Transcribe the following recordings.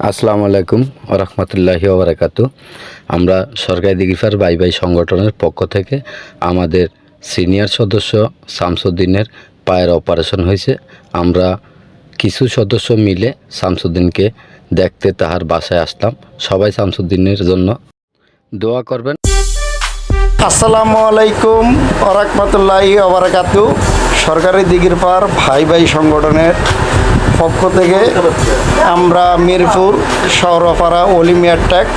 আসসালামু আলাইকুম রহমতুল্লাহি ওবারাকাতু। আমরা সরকারি দিঘিরপাড় ভাই ভাই সংগঠনের পক্ষ থেকে আমাদের সিনিয়র সদস্য শামসুদ্দিনের পায়ের অপারেশন হয়েছে। আমরা কিছু সদস্য মিলে শামসুদ্দিনকে দেখতে তাহার বাসায় আসলাম। সবাই শামসুদ্দিনের জন্য দোয়া করবেন। আসসালামু আলাইকুম রহমতুল্লাহি ওবারাকাতু। সরকারি দিঘিরপাড় ভাই ভাই সংগঠনের পক্ষ থেকে আমরা মিরপুর শহরপাড়া অলিমিয়ার ট্যাগ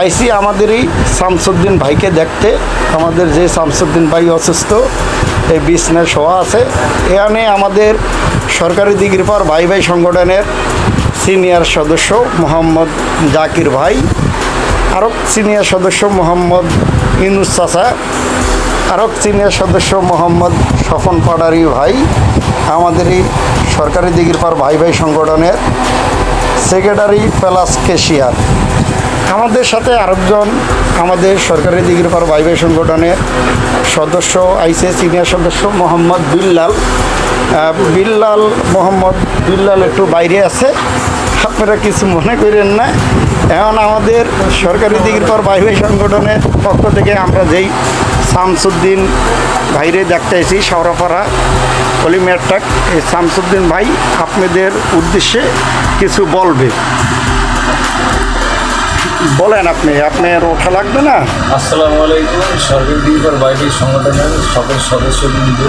আইসি আমাদেরই শামসুদ্দিন ভাইকে দেখতে। আমাদের যে শামসুদ্দিন ভাই অসুস্থ, এই বিছনায় শোয়া আছে। এখানে আমাদের সরকারি দিঘিরপাড় ভাই ভাই সংগঠনের সিনিয়র সদস্য মোহাম্মদ জাকির ভাই, আরও সিনিয়র সদস্য মোহাম্মদ ইউনুস চাচা, আরও সিনিয়র সদস্য মোহাম্মদ স্বপন পাডারি ভাই, আমাদেরই সরকারি দিঘিরপাড় ভাই ভাই সংগঠনের সেক্রেটারি প্লাস ক্যাশিয়ার। আমাদের সাথে আরেকজন আমাদের সরকারি দিঘিরপাড় ভাই ভাই সংগঠনের সদস্য আইসে, সিনিয়র সদস্য মোহাম্মদ বিল্লাল একটু বাইরে আছে, আপনারা কিছু মনে করেন না। এখন আমাদের সরকারি দিঘিরপাড় ভাই ভাই সংগঠনের পক্ষ থেকে আমরা যেই শামসুদ্দিন ভাইরে দেখতে এসেছি শহরপাড়া অলিমিয়ার ট্যাগ, এই শামসুদ্দিন ভাই আপনাদের উদ্দেশ্যে কিছু বলবে। বলেন, আপনার ওঠা লাগবে না? আসসালামু আলাইকুম। সরকারি দিঘিরপাড় ভাই ভাই সংগঠনের সকল সদস্যবৃন্দ,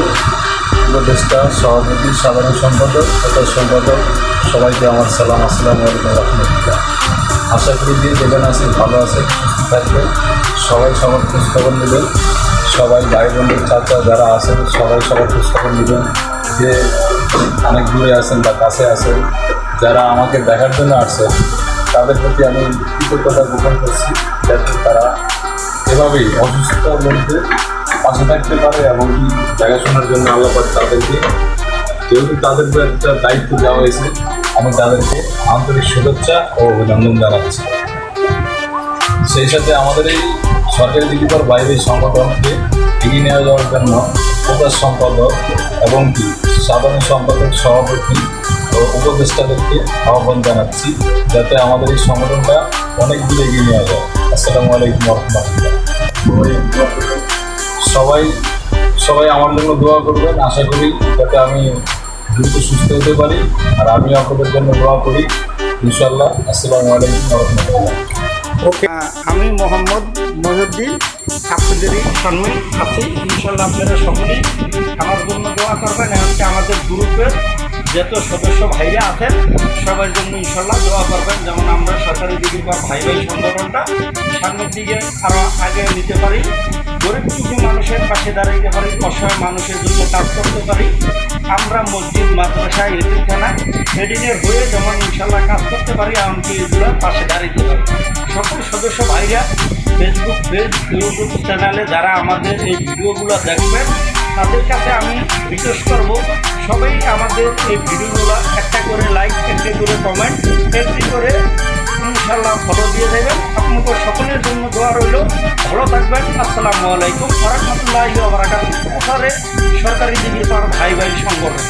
উপদেষ্টা, সভাপতি, সাধারণ সম্পাদক, সম্পাদক, সবাইকে আমার সালাম। আসসালামু আলাইকুম রহমতুল্লাহ। আশা করি যে যেখানে আছে ভালো আছে, সুস্থ থাকবেন, সবাই সবার খোঁজখবর নেবেন। সবাই ভাই বোনদের চাচা যারা আছেন সবাই সবার খোঁজখবর নেবেন, যে অনেক দূরে আছেন বা কাছে আছেন, যারা আমাকে দেখার জন্য আসছেন তাদের প্রতি আমি কৃতজ্ঞতা জ্ঞাপন করছি, যাতে তারা এভাবেই অসুস্থতার মধ্যে পাশে থাকতে পারে এবং দেখাশোনার জন্য আল্লাহ পাক তাদেরকে, যেহেতু তাদের একটা দায়িত্ব দেওয়া হয়েছে, আমি তাদেরকে আন্তরিক শুভেচ্ছা ও অভিনন্দন জানাচ্ছি। সেই সাথে আমাদের এই সরকারি দিঘিরপাড় ভাই ভাই সংগঠনকে এগিয়ে নিয়ে যাওয়ার জন্য প্রচার সম্পাদক এবং সাধারণ সম্পাদক, সভাপতি ও উপদেষ্টাদেরকে আহ্বান জানাচ্ছি, যাতে আমাদের এই সংগঠনটা অনেক দূরে এগিয়ে নেওয়া যায়। আসসালামু আলাইকুম রহমতুল্লাহ। সবাই আমার জন্য দোয়া করবেন। আশা করি যাতে আমি দ্রুত সুস্থ হতে পারি, আর আমি আপনাদের জন্য দোয়া করি ইনশাল্লাহ। আসসালামু আলাইকুম রহমতুল্লাহ। ওকে, আমি মোহাম্মদ মহিউদ্দিন আপনাদেরই সামনে আছি। ইনশাল্লাহ আপনারা সকলেই আমার জন্য দোয়া করবেন। এমনকি আমাদের গ্রুপের যত সদস্য ভাইরা আছেন সবার জন্য ইনশাল্লাহ দোয়া করবেন, যেমন আমরা সরকারি দিঘিরপাড় ভাই ভাই সংগঠনটা সামনের দিকে আরও আগে নিতে পারি, গরিব দুঃখী মানুষের পাশে দাঁড়াইতে পারি, অসহায় মানুষের জন্য কাজ করতে পারি। আমরা মসজিদ, মাদ্রাসা, এতিমখানা, এডিনের হয়ে যেমন ইনশাল্লাহ কাজ করতে পারি, এমনকি এগুলোর পাশে দাঁড়াইতে পারি। সকল সদস্য ভাইরা ফেসবুক পেজ, ইউটিউব চ্যানেলে যারা আমাদের এই ভিডিওগুলো দেখবেন তাদের কাছে আমি রিকোয়েস্ট করব, সবাই আমাদের এই ভিডিওগুলো একটা করে লাইক, একটা করে কমেন্ট, একটি করে ইনশাল্লাহ ফলো দিয়ে দেবেন। আপনাদের সকলের জন্য দোয়া রইল। ভালো থাকবেন। আসসালামু আলাইকুম ওয়া রাহমাতুল্লাহি ওয়া বারাকাতুহু। সরকারি দিঘিরপাড় ভাই ভাই সংগঠন।